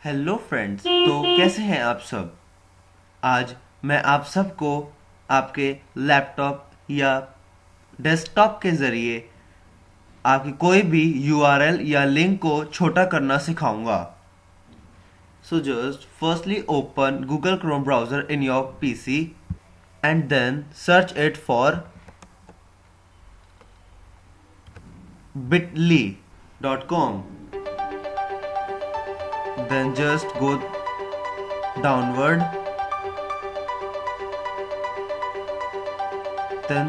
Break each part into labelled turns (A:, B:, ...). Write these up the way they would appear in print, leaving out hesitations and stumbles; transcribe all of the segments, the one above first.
A: Hello friends, तो कैसे हैं आप सब। आज मैं आप सबको आपके लैपटॉप या डेस्कटॉप के ज़रिए आपकी कोई भी यूआरएल या लिंक को छोटा करना सिखाऊंगा। So just firstly open Google Chrome browser in your PC and then search it for bit.ly.com. Then just go downward, then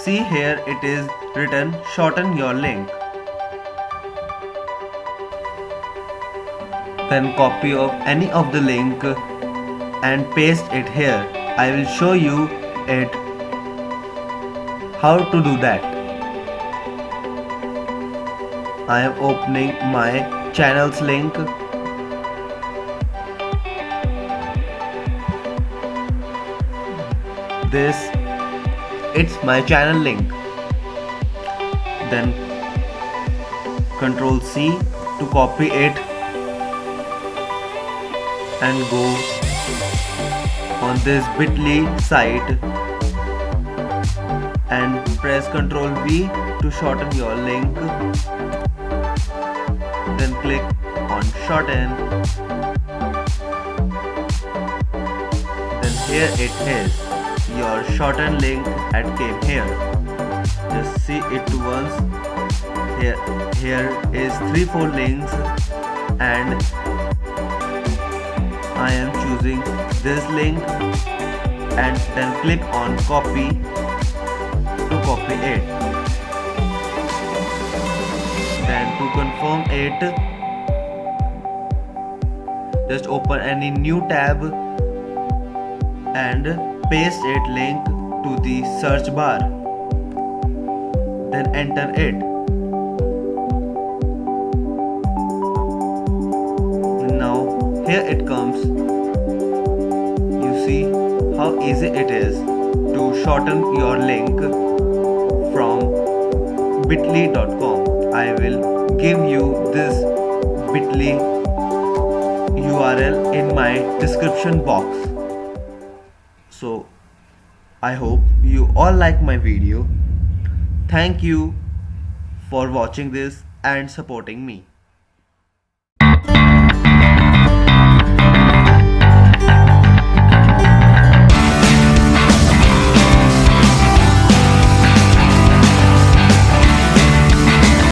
A: see here it is written shorten your link, then copy of any of the link and paste it here. I will show you it how to do that. I am opening my channel's link. This it's my channel link. Then Ctrl C to copy it and go on this bit.ly site and press Ctrl V to shorten your link. Then click on shorten. Then here it is. Your shortened link had came here. Just see it once. Here is 3-4 links and I am choosing this link and then click on copy to copy it. Then to confirm it, just open any new tab and paste it link to the search bar. Then enter it. Now here it comes. You see how easy it is to shorten your link from bit.ly.com. I will give you this bit.ly URL in my description box. So I hope you all like my video. Thank you for watching this and supporting me.